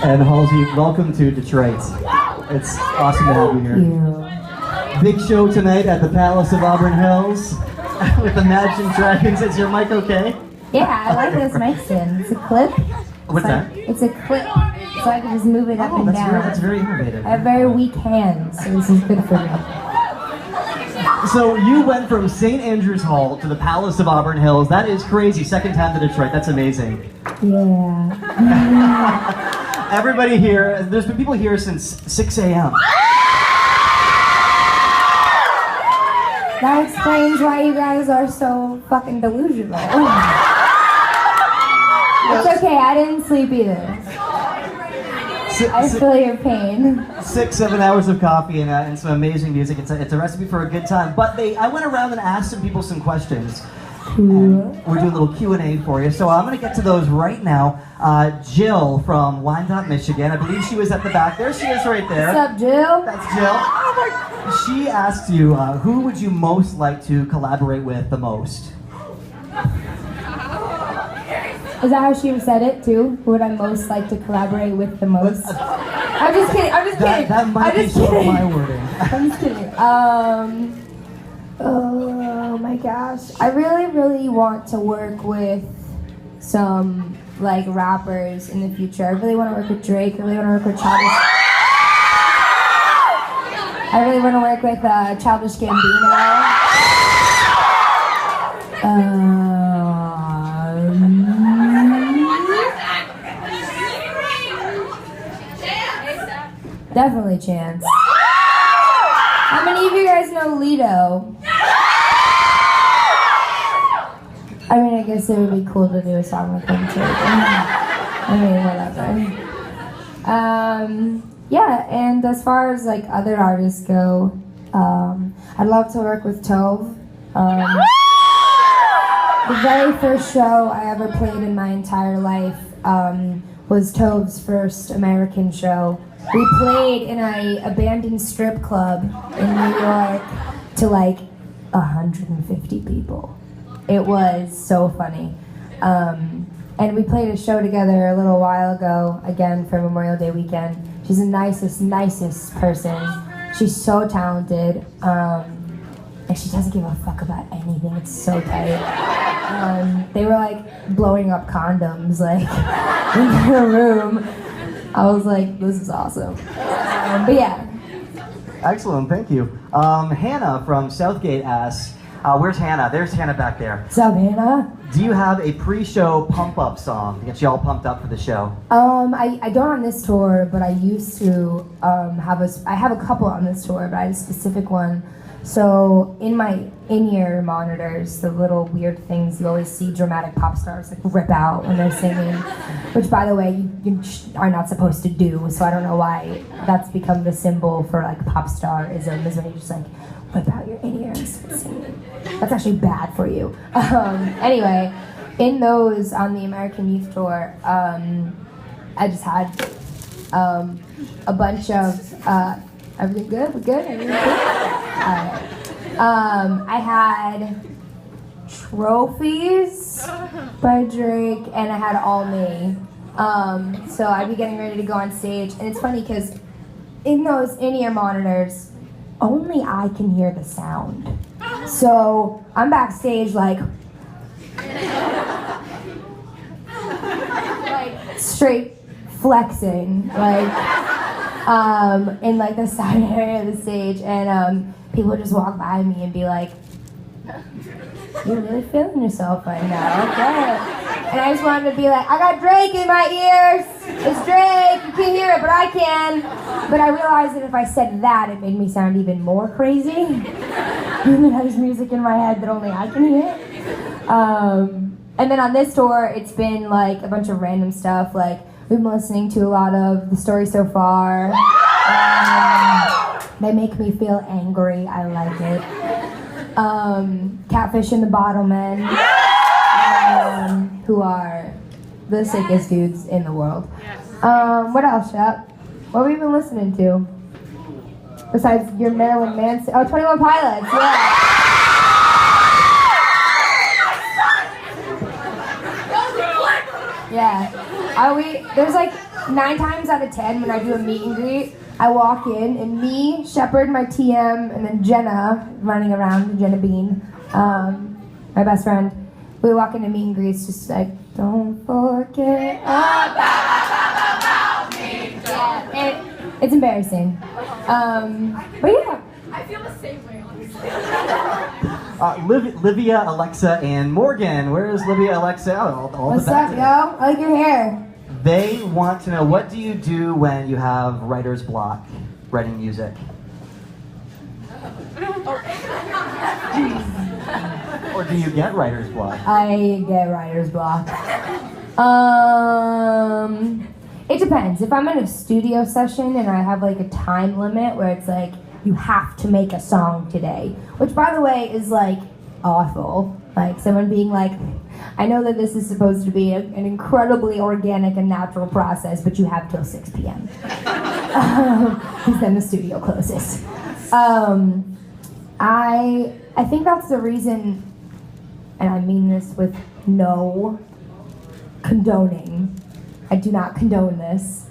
And Halsey, welcome to Detroit. It's awesome to have you here. Thank Big show tonight at the Palace of Auburn Hills with Imagine Dragons. Is your mic okay? you. Yeah, I like this mic stand. It's a clip. What's that? It's a clip, so I can just move it up and down. That's very innovative. I have very weak hands, so this is good for me. So you went from St. Andrews Hall to the Palace of Auburn Hills. That is crazy. Second time to Detroit. That's amazing. Yeah. Everybody here, there's been people here since 6 a.m. That explains why you guys are so fucking delusional. It's okay, I didn't sleep either. I feel your pain. 6-7 hours of coffee and some amazing music. It's a recipe for a good time. But I went around and asked some people some questions. And we're doing a little Q&A for you. So I'm going to get to those right now. Jill from Wyandotte, Michigan. I believe she was at the back. There she is right there. What's up, Jill? That's Jill. She asked you, who would you most like to collaborate with the most? Is that how she said it too? Who would I most like to collaborate with the most? I'm just kidding. That might be some of my wording. I'm just kidding. Oh my gosh. I really want to work with some like rappers in the future. I really want to work with Drake. I really want to work with Childish. I really want to work with Childish Gambino. Definitely Chance. How many of you guys know Lido? I mean, I guess it would be cool to do a song with him too. I mean, whatever. Yeah, and as far as like other artists go, I'd love to work with Tove. The very first show I ever played in my entire life was Tove's first American show. We played in an abandoned strip club in New York to like 150 people. It was so funny. And we played a show together a little while ago, again for Memorial Day weekend. She's the nicest person. She's so talented. And she doesn't give a fuck about anything. It's so tight. They were like blowing up condoms like in her room. I was like, this is awesome. But yeah. Excellent, thank you. Hannah from Southgate asks, where's Hannah? There's Hannah back there. What's up, Hannah? Do you have a pre-show pump-up song to get you all pumped up for the show? I don't on this tour, but I used to I have a couple on this tour, but I have a specific one. So in my in-ear monitors, the little weird things you always see dramatic pop stars like rip out when they're singing, which by the way you are not supposed to do. So I don't know why that's become the symbol for like pop starism, is when you just like whip out your in-ears and sing. That's actually bad for you. Anyway, in those on the American Youth Tour, I just had a bunch of everything good? We're good? Everything good? Alright. I had Trophies by Drake and I had All Me. So I'd be getting ready to go on stage, and it's funny because in those in-ear monitors, only I can hear the sound. So I'm backstage like straight flexing, like in like the side area of the stage, and people would just walk by me and be like, "You're really feeling yourself right now, okay?" And I just wanted to be like, "I got Drake in my ears. It's Drake. You can't hear it, but I can." But I realized that if I said that, it made me sound even more crazy. Even has music in my head that only I can hear. And then on this tour, it's been like a bunch of random stuff. Like we've been listening to a lot of The Story So Far. They make me feel angry. I like it. Catfish and the Bottlemen, who are the sickest dudes in the world. What else, Shep? What have we been listening to? Besides your Marilyn Manson? Oh, 21 Pilots, yeah. Yeah. There's like 9 times out of 10 when I do a meet and greet, I walk in and me, Shepard, my TM, and then Jenna running around, Jenna Bean, my best friend, we walk into meet and greets just like, don't forget about me. Yeah, it's embarrassing. But yeah. I feel the same way, honestly. Livia, Alexa, and Morgan. Where is Livia, Alexa? All What's the up, yo? I like your hair. They want to know, what do you do when you have writer's block writing music? Or do you get writer's block? I get writer's block. It depends. If I'm in a studio session and I have like a time limit where it's like, you have to make a song today, which by the way is like awful. Like someone being like, I know that this is supposed to be an incredibly organic and natural process, but you have till 6 p.m. Because then the studio closes. I think that's the reason, and I mean this with no condoning. I do not condone this.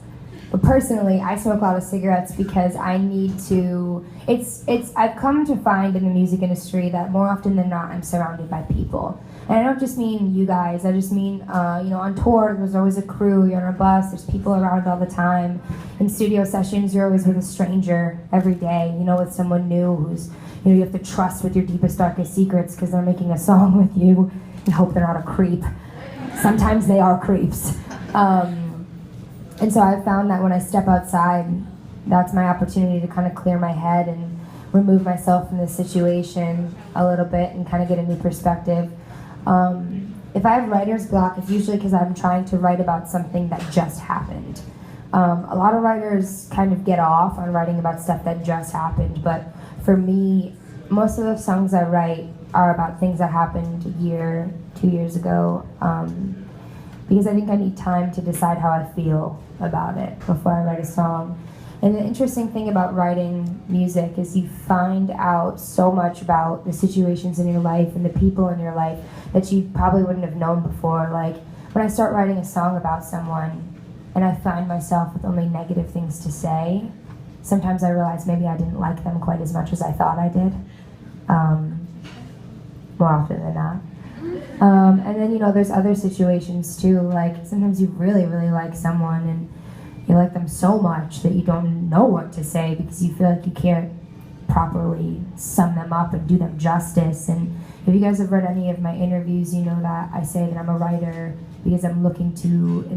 But personally, I smoke a lot of cigarettes because I need to, I've come to find in the music industry that more often than not, I'm surrounded by people. And I don't just mean you guys, I just mean, on tour, there's always a crew, you're on a bus, there's people around all the time. In studio sessions, you're always with a stranger every day, with someone new who's, you have to trust with your deepest, darkest secrets because they're making a song with you and hope they're not a creep. Sometimes they are creeps. And so I've found that when I step outside, that's my opportunity to kind of clear my head and remove myself from the situation a little bit and kind of get a new perspective. If I have writer's block, it's usually because I'm trying to write about something that just happened. A lot of writers kind of get off on writing about stuff that just happened, but for me, most of the songs I write are about things that happened a year, 2 years ago. Because I think I need time to decide how I feel about it before I write a song. And the interesting thing about writing music is you find out so much about the situations in your life and the people in your life that you probably wouldn't have known before. Like when I start writing a song about someone and I find myself with only negative things to say, sometimes I realize maybe I didn't like them quite as much as I thought I did. More often than not. And then, there's other situations too, like sometimes you really, really like someone and you like them so much that you don't know what to say because you feel like you can't properly sum them up and do them justice. And if you guys have read any of my interviews, you know that I say that I'm a writer because I'm looking to